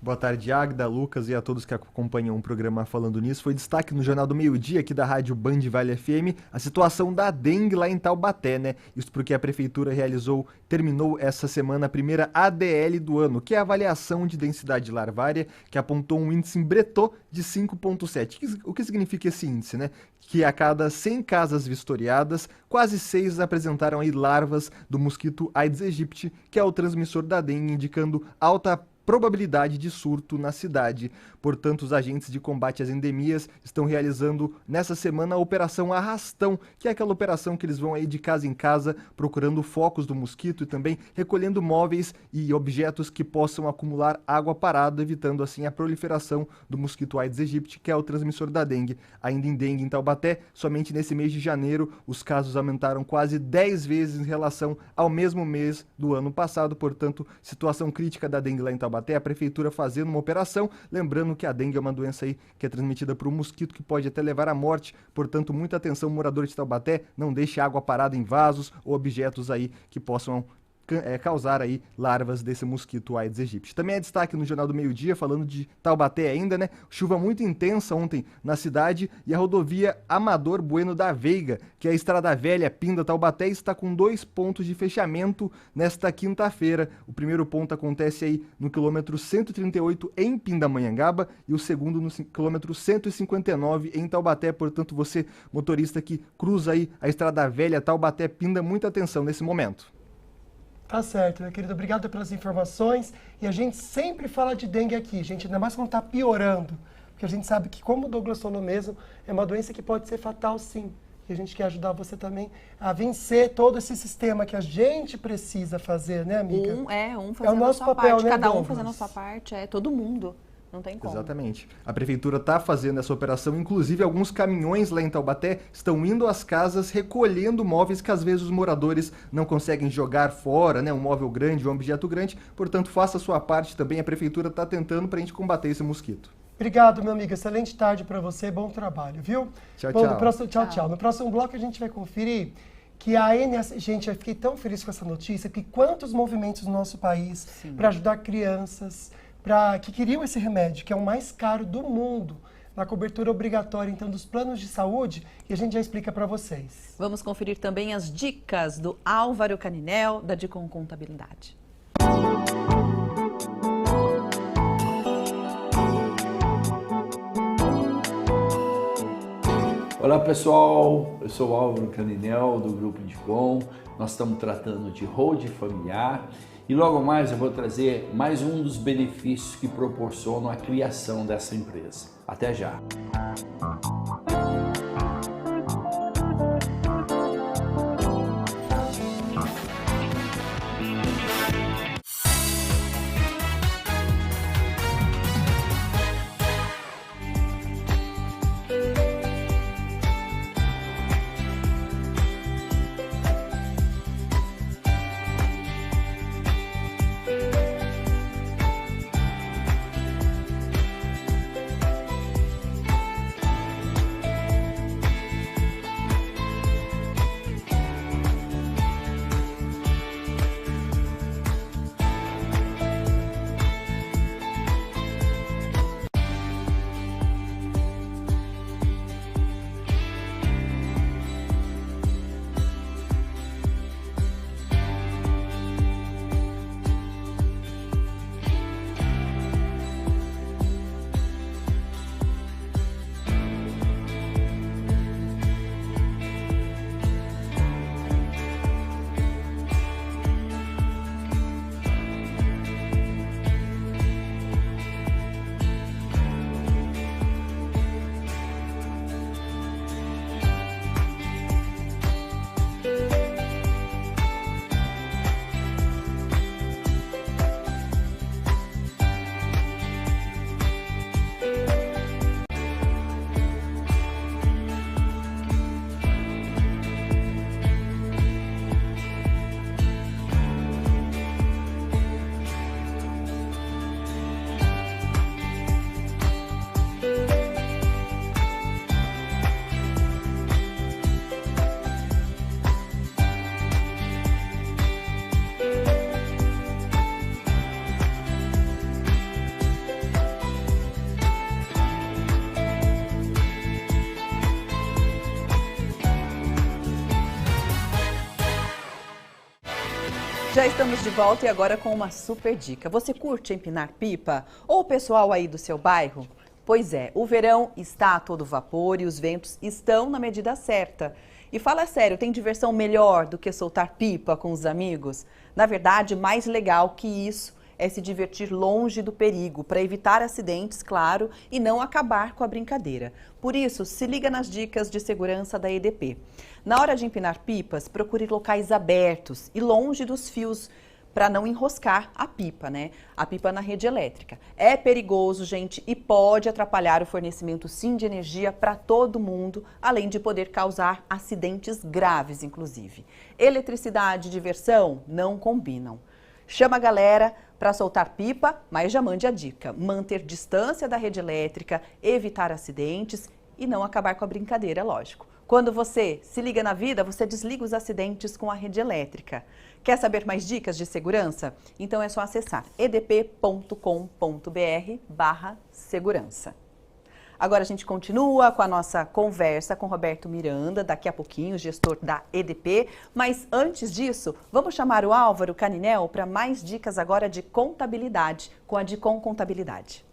Boa tarde, Agda, Lucas e a todos que acompanham o programa Falando Nisso. Foi destaque no Jornal do Meio-Dia aqui da rádio Band Vale FM a situação da dengue lá em Taubaté, né? Isso porque a prefeitura terminou essa semana a primeira ADL do ano, que é a avaliação de densidade larvária, que apontou um índice em Bretô de 5,7. O que significa esse índice, né? Que a cada 100 casas vistoriadas, quase 6 apresentaram aí larvas do mosquito Aedes aegypti, que é o transmissor da dengue, indicando alta probabilidade de surto na cidade. Portanto, os agentes de combate às endemias estão realizando nessa semana a Operação Arrastão, que é aquela operação que eles vão aí de casa em casa procurando focos do mosquito e também recolhendo móveis e objetos que possam acumular água parada, evitando assim a proliferação do mosquito Aedes aegypti, que é o transmissor da dengue. Ainda em dengue em Taubaté, somente nesse mês de janeiro, os casos aumentaram quase 10 vezes em relação ao mesmo mês do ano passado. Portanto, situação crítica da dengue lá em Taubaté, a prefeitura fazendo uma operação, lembrando que a dengue é uma doença aí que é transmitida por um mosquito que pode até levar à morte, portanto, muita atenção, morador de Taubaté, não deixe água parada em vasos ou objetos aí que possam causar aí larvas desse mosquito Aedes aegypti. Também é destaque no Jornal do Meio-Dia, falando de Taubaté ainda, né? Chuva muito intensa ontem na cidade e a rodovia Amador Bueno da Veiga, que é a Estrada Velha Pinda-Taubaté, está com 2 pontos de fechamento nesta quinta-feira. O primeiro ponto acontece aí no quilômetro 138 em Pindamonhangaba e o segundo no quilômetro 159 em Taubaté. Portanto, você, motorista que cruza aí a Estrada Velha Taubaté-Pinda, muita atenção nesse momento. Tá certo, meu querido. Obrigado pelas informações. E a gente sempre fala de dengue aqui, gente, ainda mais quando tá piorando. Porque a gente sabe que, como o Douglas falou mesmo, é uma doença que pode ser fatal, sim. E a gente quer ajudar você também a vencer todo esse sistema que a gente precisa fazer, né, amiga? Fazendo o nosso a sua papel, parte. né, Cada um Douglas? fazendo a sua parte, todo mundo. Não tem como. Exatamente. A prefeitura está fazendo essa operação, inclusive alguns caminhões lá em Taubaté estão indo às casas recolhendo móveis que às vezes os moradores não conseguem jogar fora, né? Um móvel grande, um objeto grande. Portanto, faça a sua parte também. A prefeitura está tentando para a gente combater esse mosquito. Obrigado, meu amigo. Excelente tarde para você. Bom trabalho, viu? Tchau, Bom, tchau. Tchau. No próximo bloco a gente vai conferir que a ANS... Gente, eu fiquei tão feliz com essa notícia, porque quantos movimentos no nosso país para ajudar crianças que queriam esse remédio, que é o mais caro do mundo, na cobertura obrigatória, então, dos planos de saúde, e a gente já explica para vocês. Vamos conferir também as dicas do Álvaro Caninel, da Dicom Contabilidade. Olá pessoal, eu sou o Álvaro Caninel do Grupo Dicom. Nós estamos tratando de holding familiar e logo mais eu vou trazer mais um dos benefícios que proporcionam a criação dessa empresa. Até já! Já estamos de volta e agora com uma super dica. Você curte empinar pipa? Ou o pessoal aí do seu bairro? Pois é, o verão está a todo vapor e os ventos estão na medida certa. E fala sério, tem diversão melhor do que soltar pipa com os amigos? Na verdade, mais legal que isso é se divertir longe do perigo, para evitar acidentes, claro, e não acabar com a brincadeira. Por isso, se liga nas dicas de segurança da EDP. Na hora de empinar pipas, procure locais abertos e longe dos fios, para não enroscar a pipa, né? A pipa na rede elétrica. É perigoso, gente, e pode atrapalhar o fornecimento, sim, de energia para todo mundo, além de poder causar acidentes graves, inclusive. Eletricidade e diversão não combinam. Chama a galera para soltar pipa, mas já mande a dica. Manter distância da rede elétrica, evitar acidentes e não acabar com a brincadeira, lógico. Quando você se liga na vida, você desliga os acidentes com a rede elétrica. Quer saber mais dicas de segurança? Então é só acessar edp.com.br/segurança. Agora a gente continua com a nossa conversa com Roberto Miranda, daqui a pouquinho, gestor da EDP. Mas antes disso, vamos chamar o Álvaro Caninel para mais dicas agora de contabilidade, com a Dicom Contabilidade.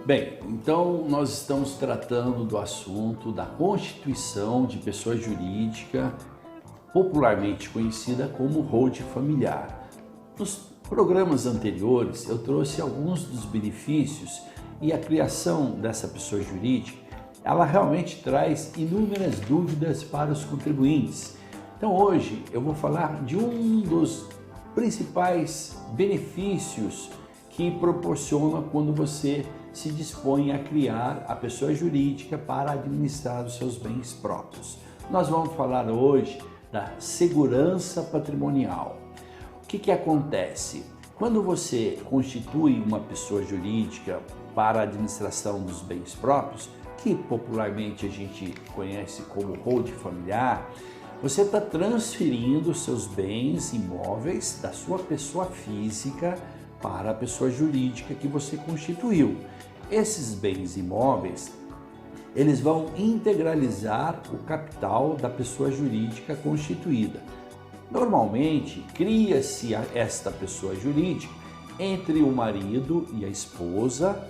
Bem, então nós estamos tratando do assunto da constituição de pessoa jurídica, popularmente conhecida como holding familiar. Nos programas anteriores eu trouxe alguns dos benefícios e a criação dessa pessoa jurídica, ela realmente traz inúmeras dúvidas para os contribuintes. Então hoje eu vou falar de um dos principais benefícios que proporciona quando você se dispõe a criar a pessoa jurídica para administrar os seus bens próprios. Nós vamos falar hoje da segurança patrimonial. O que acontece? Quando você constitui uma pessoa jurídica para a administração dos bens próprios, que popularmente a gente conhece como holding familiar, você está transferindo seus bens imóveis da sua pessoa física para a pessoa jurídica que você constituiu. Esses bens imóveis, eles vão integralizar o capital da pessoa jurídica constituída. Normalmente, cria-se esta pessoa jurídica entre o marido e a esposa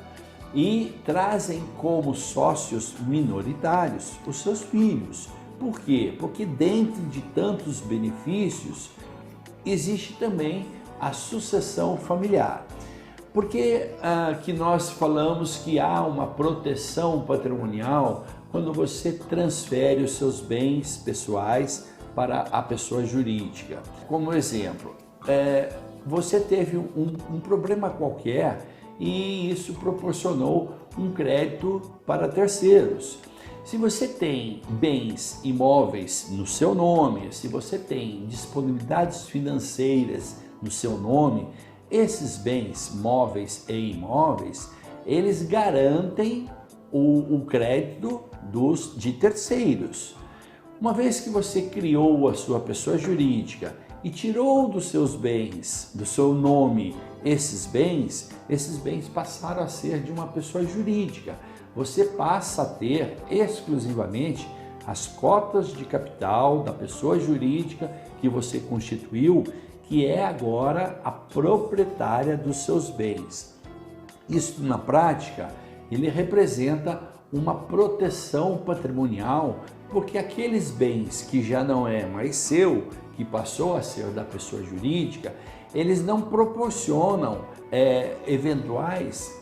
e trazem como sócios minoritários os seus filhos. Por quê? Porque dentro de tantos benefícios, existe também a sucessão familiar. Por que que nós falamos que há uma proteção patrimonial quando você transfere os seus bens pessoais para a pessoa jurídica? Como exemplo, você teve um problema qualquer e isso proporcionou um crédito para terceiros. Se você tem bens imóveis no seu nome, se você tem disponibilidades financeiras no seu nome, esses bens móveis e imóveis, eles garantem o crédito de terceiros. Uma vez que você criou a sua pessoa jurídica e tirou dos seus bens, do seu nome, esses bens passaram a ser de uma pessoa jurídica. Você passa a ter exclusivamente as cotas de capital da pessoa jurídica que você constituiu, que é agora a proprietária dos seus bens. Isso, na prática, ele representa uma proteção patrimonial, porque aqueles bens que já não é mais seu, que passou a ser da pessoa jurídica, eles não proporcionam eventuais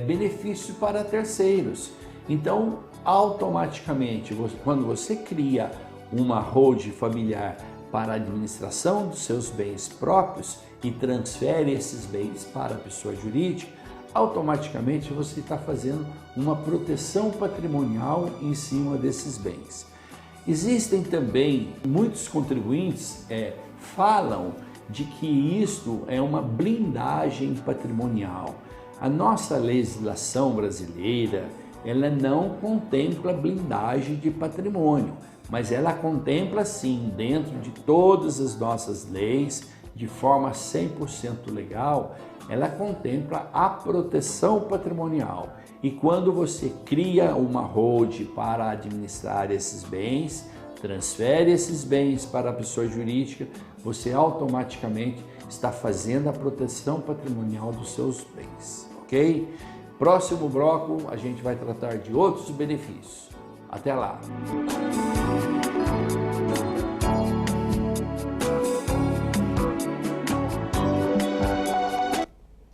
benefícios para terceiros. Então, automaticamente, quando você cria uma holding familiar para a administração dos seus bens próprios e transfere esses bens para a pessoa jurídica, automaticamente você está fazendo uma proteção patrimonial em cima desses bens. Existem também muitos contribuintes falam de que isto é uma blindagem patrimonial. A nossa legislação brasileira, ela não contempla blindagem de patrimônio, mas ela contempla sim, dentro de todas as nossas leis, de forma 100% legal, ela contempla a proteção patrimonial. E quando você cria uma holding para administrar esses bens, transfere esses bens para a pessoa jurídica, você automaticamente está fazendo a proteção patrimonial dos seus bens, ok? Próximo bloco, a gente vai tratar de outros benefícios. Até lá!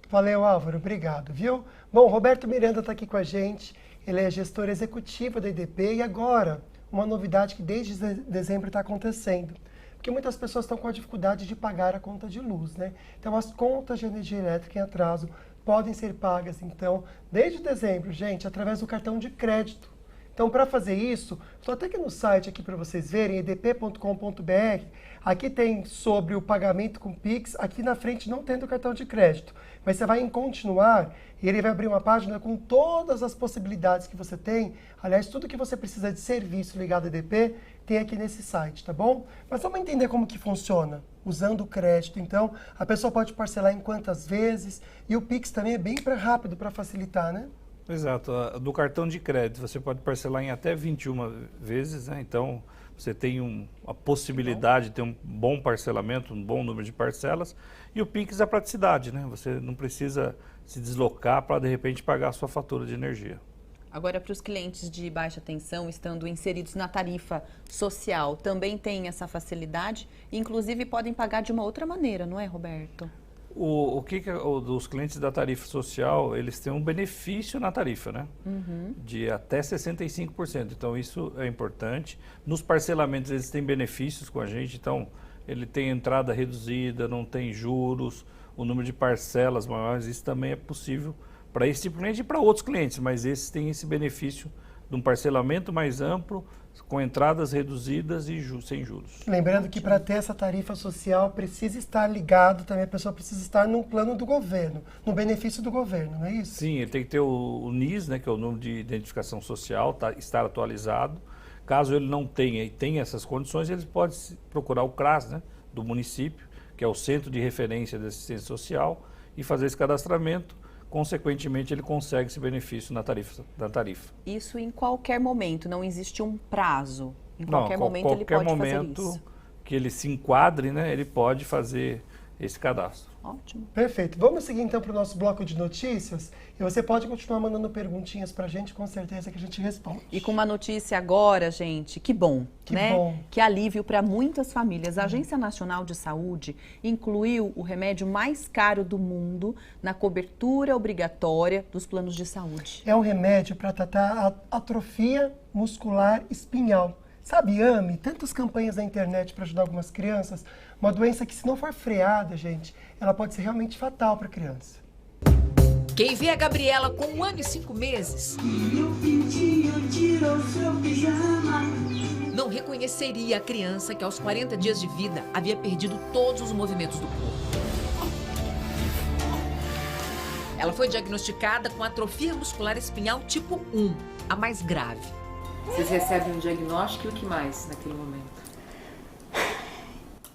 Valeu, Álvaro. Obrigado, viu? Bom, Roberto Miranda está aqui com a gente. Ele é gestor executivo da EDP e agora, uma novidade que desde dezembro está acontecendo. Porque muitas pessoas estão com a dificuldade de pagar a conta de luz, né? Então, as contas de energia elétrica em atraso podem ser pagas, então, desde dezembro, gente, através do cartão de crédito. Então, para fazer isso, estou até aqui no site aqui para vocês verem, edp.com.br. Aqui tem sobre o pagamento com Pix, aqui na frente não tem do cartão de crédito. Mas você vai em continuar e ele vai abrir uma página com todas as possibilidades que você tem. Aliás, tudo que você precisa de serviço ligado à EDP tem aqui nesse site, tá bom? Mas vamos entender como que funciona. Usando o crédito, então, a pessoa pode parcelar em quantas vezes. E o Pix também é bem rápido para facilitar, né? Exato. Do cartão de crédito, você pode parcelar em até 21 vezes, né? Então, você tem a possibilidade de ter um bom parcelamento, um bom número de parcelas. E o Pix é a praticidade, né? Você não precisa se deslocar para, de repente, pagar a sua fatura de energia. Agora, para os clientes de baixa tensão, estando inseridos na tarifa social, também tem essa facilidade? Inclusive, podem pagar de uma outra maneira, não é, Roberto? Dos clientes da tarifa social, eles têm um benefício na tarifa, né? De até 65%. Então, isso é importante. Nos parcelamentos, eles têm benefícios com a gente. Então, ele tem entrada reduzida, não tem juros, o número de parcelas maiores. Isso também é possível para esse tipo de cliente e para outros clientes. Mas esses têm esse benefício de um parcelamento mais amplo, com entradas reduzidas e sem juros. Lembrando que para ter essa tarifa social precisa estar ligado, também a pessoa precisa estar no plano do governo, no benefício do governo, não é isso? Sim, ele tem que ter o NIS, né, que é o número de identificação social, estar atualizado. Caso ele não tenha e tenha essas condições, ele pode procurar o CRAS, né, do município, que é o Centro de Referência de Assistência Social, e fazer esse cadastramento. Consequentemente, ele consegue esse benefício na tarifa. Isso em qualquer momento, não existe um prazo. Em qualquer momento ele pode fazer isso. Qualquer momento que ele se enquadre, né, ele pode fazer esse cadastro. Ótimo. Perfeito. Vamos seguir então para o nosso bloco de notícias. E você pode continuar mandando perguntinhas para a gente, com certeza que a gente responde. E com uma notícia agora, gente, que bom, né? Bom. Que alívio para muitas famílias. A Agência Nacional de Saúde incluiu o remédio mais caro do mundo na cobertura obrigatória dos planos de saúde. É um remédio para tratar a atrofia muscular espinhal. Sabe, AME, tantas campanhas na internet para ajudar algumas crianças, uma doença que, se não for freada, gente, ela pode ser realmente fatal para a criança. Quem vê a Gabriela com 1 ano e 5 meses não reconheceria a criança que aos 40 dias de vida havia perdido todos os movimentos do corpo. Ela foi diagnosticada com atrofia muscular espinhal tipo 1, a mais grave. Vocês recebem um diagnóstico e o que mais naquele momento?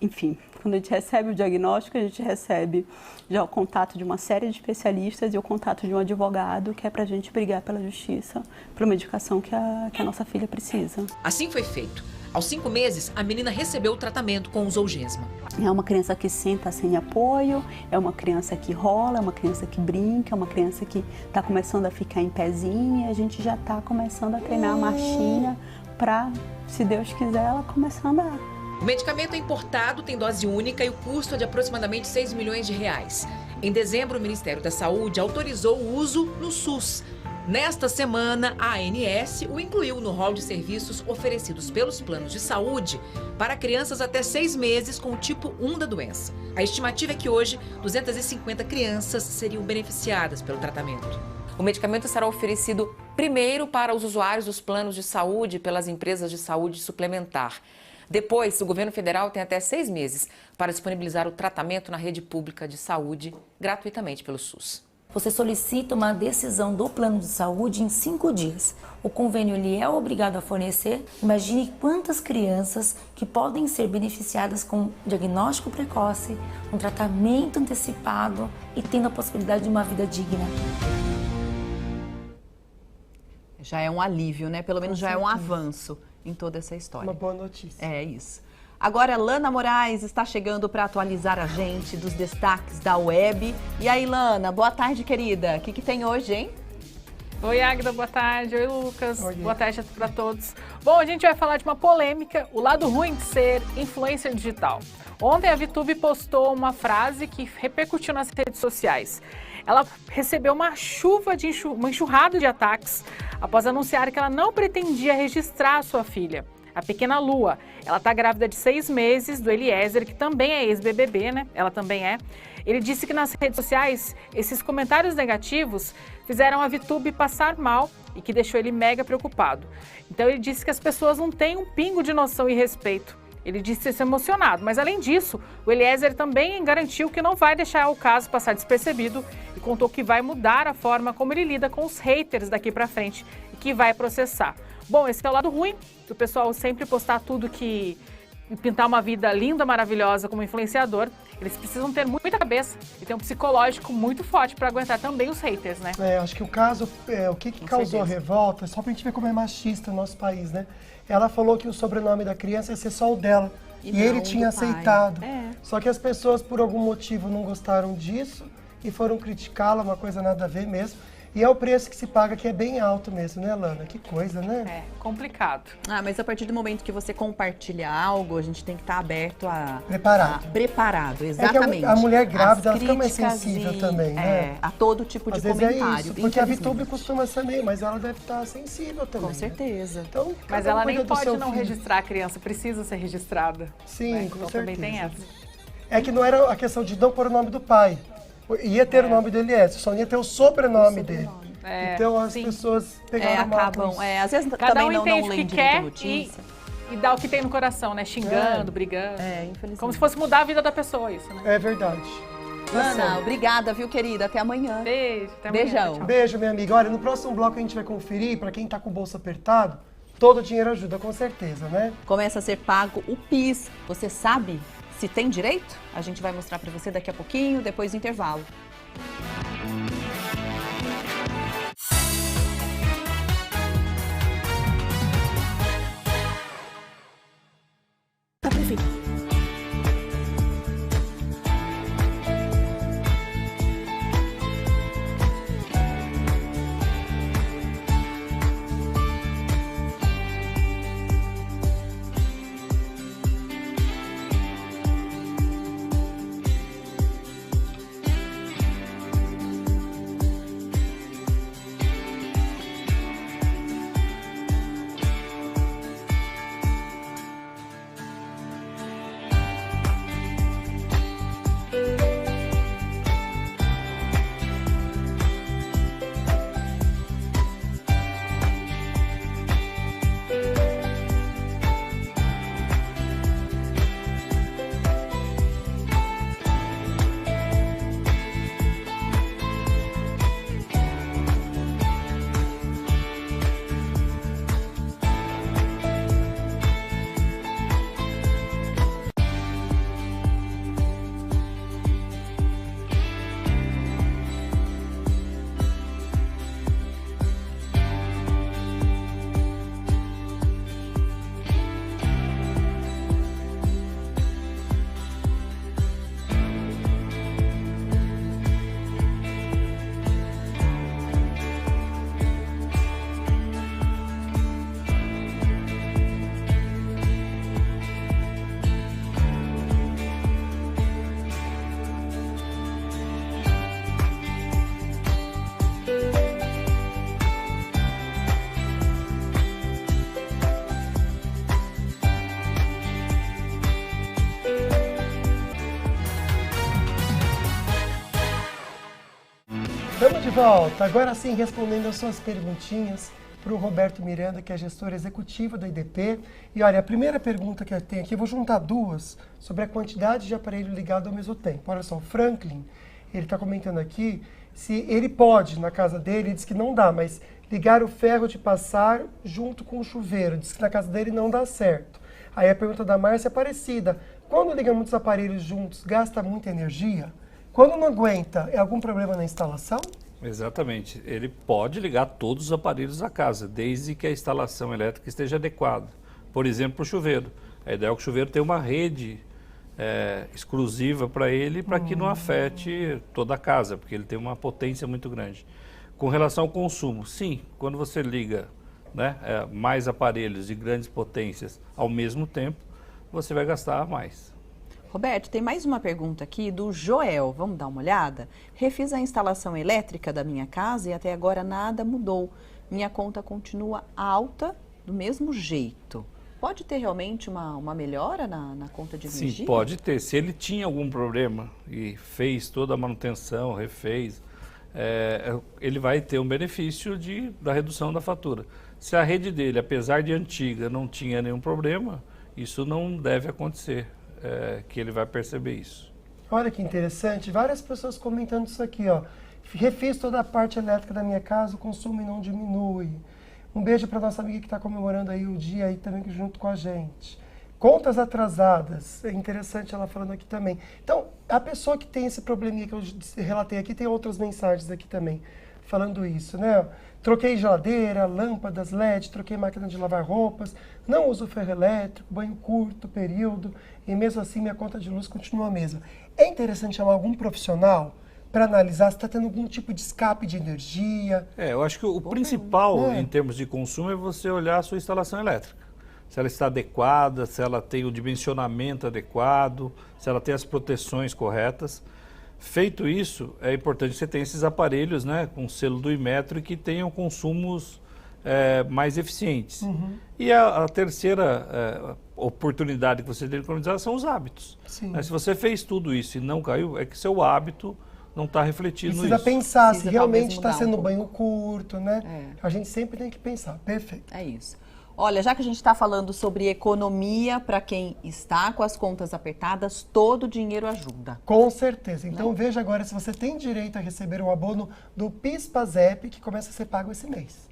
Enfim, quando a gente recebe o diagnóstico, a gente recebe já o contato de uma série de especialistas e o contato de um advogado, que é para a gente brigar pela justiça, por uma medicação que a nossa filha precisa. Assim foi feito. Aos 5 meses, a menina recebeu o tratamento com o Zolgensma. É uma criança que senta sem apoio, é uma criança que rola, é uma criança que brinca, é uma criança que está começando a ficar em pezinho e a gente já está começando a treinar a marchinha para, se Deus quiser, ela começar a andar. O medicamento é importado, tem dose única e o custo é de aproximadamente 6 milhões de reais. Em dezembro, o Ministério da Saúde autorizou o uso no SUS. Nesta semana, a ANS o incluiu no rol de serviços oferecidos pelos planos de saúde para crianças até 6 meses com o tipo 1 da doença. A estimativa é que hoje, 250 crianças seriam beneficiadas pelo tratamento. O medicamento será oferecido primeiro para os usuários dos planos de saúde pelas empresas de saúde suplementar. Depois, o governo federal tem até 6 meses para disponibilizar o tratamento na rede pública de saúde gratuitamente pelo SUS. Você solicita uma decisão do plano de saúde em 5 dias. O convênio ele é obrigado a fornecer. Imagine quantas crianças que podem ser beneficiadas com diagnóstico precoce, um tratamento antecipado e tendo a possibilidade de uma vida digna. Já é um alívio, né? Pelo menos já é um avanço em toda essa história. Uma boa notícia. É isso. Agora, Lana Moraes está chegando para atualizar a gente dos destaques da web. E aí, Lana, boa tarde, querida. O que tem hoje, hein? Oi, Águida, boa tarde. Oi, Lucas. Oi. Boa tarde para todos. Bom, a gente vai falar de uma polêmica, o lado ruim de ser influencer digital. Ontem a VTube postou uma frase que repercutiu nas redes sociais. Ela recebeu uma enxurrada de ataques após anunciar que ela não pretendia registrar a sua filha, a pequena Lua. Ela está grávida de 6 meses do Eliezer, que também é ex-BBB, né? Ela também é. Ele disse que nas redes sociais, esses comentários negativos fizeram a VTube passar mal e que deixou ele mega preocupado. Então ele disse que as pessoas não têm um pingo de noção e respeito. Ele disse ser emocionado, mas além disso, o Eliezer também garantiu que não vai deixar o caso passar despercebido e contou que vai mudar a forma como ele lida com os haters daqui pra frente e que vai processar. Bom, esse é o lado ruim do pessoal sempre postar tudo que... pintar uma vida linda, maravilhosa como influenciador. Eles precisam ter muita cabeça e ter um psicológico muito forte para aguentar também os haters, né? Acho que o caso, o que causou revolta, só pra gente ver como é machista no nosso país, né? Ela falou que o sobrenome da criança ia ser só o dela. E ele tinha aceitado. Só que as pessoas, por algum motivo, não gostaram disso e foram criticá-la, uma coisa nada a ver mesmo. E é o preço que se paga, que é bem alto mesmo, né, Lana? Que coisa, né? É, complicado. Mas a partir do momento que você compartilha algo, a gente tem que estar aberto a... Preparado, exatamente. A mulher grávida, ela fica mais sensível também, né? A todo tipo de comentário. É isso, porque a VTube costuma ser meio, mas ela deve estar sensível também. Com certeza. Né? Então, mas ela nem pode não registrar a criança, precisa ser registrada. Sim, né? com então certeza. Também tem essa. É que não era a questão de não pôr o nome do pai. Ia ter o nome do Eliezer, só ia ter o sobrenome dele. Então as pessoas pegaram acabam, às vezes cada também um não entende leem o que quer notícia. E dá o que tem no coração, né? Xingando, brigando. Infelizmente. Como se fosse mudar a vida da pessoa, isso, né? É verdade. Lana, obrigada, viu, querida? Até amanhã. Beijo, até amanhã. Beijão. Beijo, minha amiga. Olha, no próximo bloco a gente vai conferir, para quem tá com o bolso apertado, todo o dinheiro ajuda, com certeza, né? Começa a ser pago o PIS. Você sabe se tem direito? A gente vai mostrar para você daqui a pouquinho, depois do intervalo. Tá prefeito. Estamos de volta, agora sim respondendo as suas perguntinhas para o Roberto Miranda, que é gestor executivo da IDP. E olha, a primeira pergunta que eu tenho aqui, eu vou juntar duas sobre a quantidade de aparelho ligado ao mesmo tempo. Olha só, o Franklin, Ele está comentando aqui se ele pode, na casa dele, ele diz que não dá, mas ligar o ferro de passar junto com o chuveiro. Diz que na casa dele não dá certo. Aí a pergunta da Márcia é parecida. Quando liga muitos aparelhos juntos, gasta muita energia? Quando não aguenta, é algum problema na instalação? Exatamente. Ele pode ligar todos os aparelhos da casa, desde que a instalação elétrica esteja adequada. Por exemplo, o chuveiro. A ideia é que o chuveiro tenha uma rede exclusiva para ele, para que não afete toda a casa, porque ele tem uma potência muito grande. Com relação ao consumo, sim, quando você liga, né, mais aparelhos de grandes potências ao mesmo tempo, você vai gastar mais. Roberto, tem mais uma pergunta aqui do Joel. Vamos dar uma olhada? Refiz a instalação elétrica da minha casa e até agora nada mudou. Minha conta continua alta do mesmo jeito. Pode ter realmente uma melhora na conta de energia? Sim, pode ter. Se ele tinha algum problema e fez toda a manutenção, refez, ele vai ter um benefício da redução da fatura. Se a rede dele, apesar de antiga, não tinha nenhum problema, isso não deve acontecer, que ele vai perceber isso. Olha que interessante, várias pessoas comentando isso aqui, ó. Refiz toda a parte elétrica da minha casa, o consumo não diminui. Um beijo para nossa amiga que está comemorando aí o dia aí também junto com a gente. Contas atrasadas, é interessante ela falando aqui também. Então, a pessoa que tem esse probleminha que eu relatei aqui, tem outras mensagens aqui também falando isso, né? Troquei geladeira, lâmpadas LED, troquei máquina de lavar roupas, não uso ferro elétrico, banho curto, período, e mesmo assim minha conta de luz continua a mesma. É interessante chamar algum profissional para analisar se está tendo algum tipo de escape de energia. Eu acho que o principal em termos de consumo é você olhar a sua instalação elétrica. Se ela está adequada, se ela tem o dimensionamento adequado, se ela tem as proteções corretas. Feito isso, é importante que você tenha esses aparelhos, né, com selo do Inmetro e que tenham consumos mais eficientes. E a terceira oportunidade que você tem de economizar são os hábitos. Se você fez tudo isso e não caiu, é que seu hábito não está refletindo isso. Precisa pensar se realmente está sendo banho curto, né? A gente sempre tem que pensar. Perfeito. É isso. Olha, já que a gente está falando sobre economia, para quem está com as contas apertadas, todo o dinheiro ajuda. Com certeza. Então veja agora se você tem direito a receber um abono do PIS/PASEP, que começa a ser pago esse mês.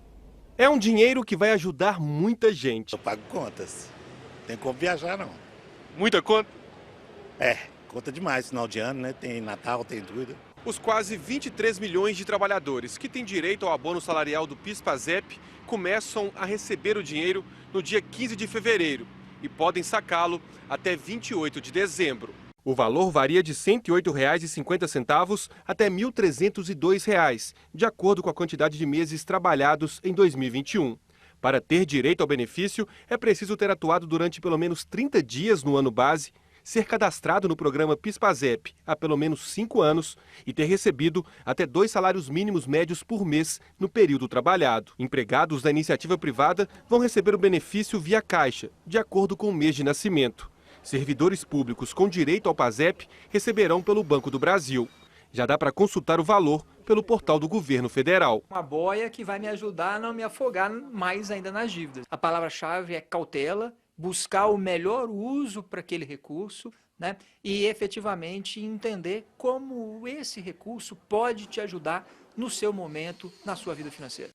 É um dinheiro que vai ajudar muita gente. Eu pago contas. Tem como viajar, não. Muita conta? Conta demais. Final de ano, né? Tem Natal, tem tudo. Os quase 23 milhões de trabalhadores que têm direito ao abono salarial do PIS/PASEP começam a receber o dinheiro no dia 15 de fevereiro e podem sacá-lo até 28 de dezembro. O valor varia de R$ 108,50 até R$ 1.302, de acordo com a quantidade de meses trabalhados em 2021. Para ter direito ao benefício, é preciso ter atuado durante pelo menos 30 dias no ano base, ser cadastrado no programa PIS/PASEP há pelo menos 5 anos e ter recebido até 2 salários mínimos médios por mês no período trabalhado. Empregados da iniciativa privada vão receber o benefício via Caixa, de acordo com o mês de nascimento. Servidores públicos com direito ao PASEP receberão pelo Banco do Brasil. Já dá para consultar o valor pelo portal do governo federal. Uma boia que vai me ajudar a não me afogar mais ainda nas dívidas. A palavra-chave é cautela, buscar o melhor uso para aquele recurso, né? E efetivamente entender como esse recurso pode te ajudar no seu momento, na sua vida financeira.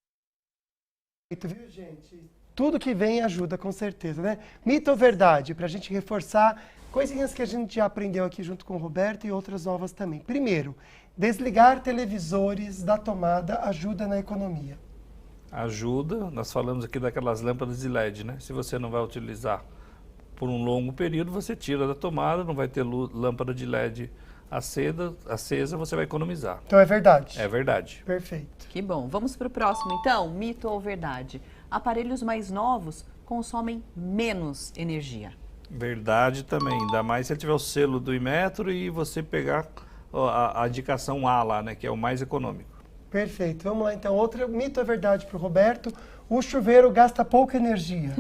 Viu, gente? Tudo que vem ajuda, com certeza, né? Mito ou verdade, para a gente reforçar coisinhas que a gente já aprendeu aqui junto com o Roberto e outras novas também. Primeiro, desligar televisores da tomada ajuda na economia. Ajuda, nós falamos aqui daquelas lâmpadas de LED, né? Se você não vai utilizar por um longo período, você tira da tomada, não vai ter lâmpada de LED acesa, você vai economizar. Então é verdade? É verdade. Perfeito. Que bom. Vamos para o próximo, então. Mito ou verdade? Aparelhos mais novos consomem menos energia. Verdade também, ainda mais se ele tiver o selo do Inmetro e você pegar a indicação A lá, né? Que é o mais econômico. Perfeito. Vamos lá, então. Outro mito é verdade para o Roberto. O chuveiro gasta pouca energia.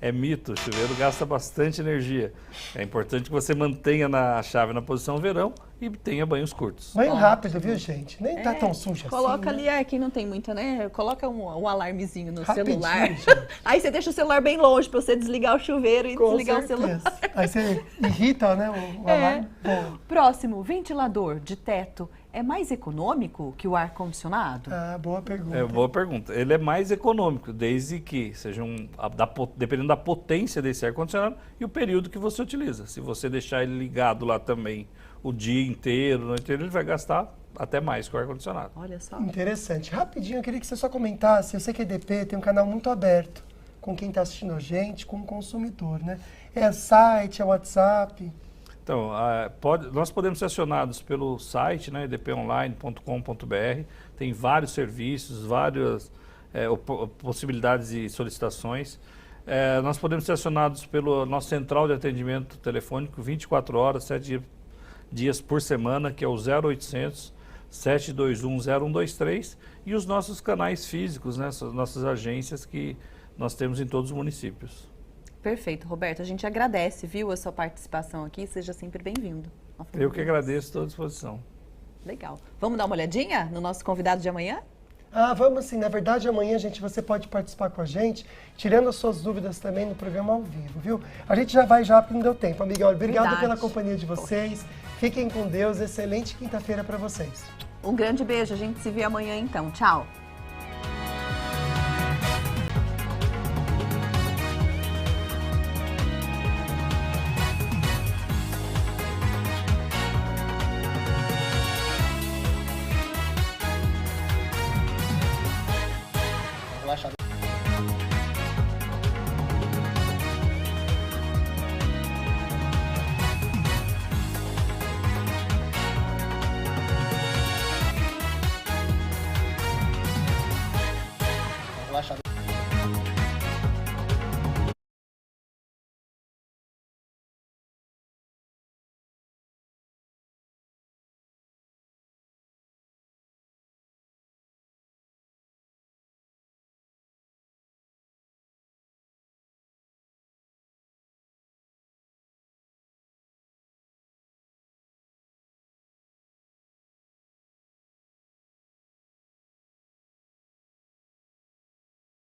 É mito, o chuveiro gasta bastante energia. É importante que você mantenha a chave na posição verão e tenha banhos curtos. Banho rápido, viu, gente? Nem tá tão sujo coloca assim. ali, aqui não tem muita, né? Coloca um alarmezinho no Rapidinho, celular. gente. Aí você deixa o celular bem longe pra você desligar o chuveiro e desligar o celular. Aí você irrita, né, o alarme. Bom. Próximo, ventilador de teto é mais econômico que o ar-condicionado? Ah, boa pergunta. Boa pergunta. Ele é mais econômico, desde que seja dependendo da potência desse ar-condicionado e o período que você utiliza. Se você deixar ele ligado lá também o dia inteiro, a noite inteira, ele vai gastar até mais que o ar-condicionado. Olha só. Interessante. Rapidinho, eu queria que você só comentasse. Eu sei que a EDP tem um canal muito aberto com quem está assistindo a gente, com o consumidor, né? É site, é WhatsApp? Então, nós podemos ser acionados pelo site, né, edponline.com.br. Tem vários serviços, várias possibilidades de solicitações. Nós podemos ser acionados pelo nosso central de atendimento telefônico 24 horas, 7 dias por semana, que é o 0800 721 0123, e os nossos canais físicos, né, nossas agências que nós temos em todos os municípios. Perfeito, Roberto. A gente agradece, viu, a sua participação aqui. Seja sempre bem-vindo. Eu que agradeço, estou à disposição. Legal. Vamos dar uma olhadinha no nosso convidado de amanhã? Vamos sim. Na verdade, amanhã, você pode participar com a gente, tirando as suas dúvidas também no programa ao vivo, viu? A gente já vai porque não deu tempo. Amiga, obrigado pela companhia de vocês. Fiquem com Deus. Excelente quinta-feira para vocês. Um grande beijo. A gente se vê amanhã, então. Tchau.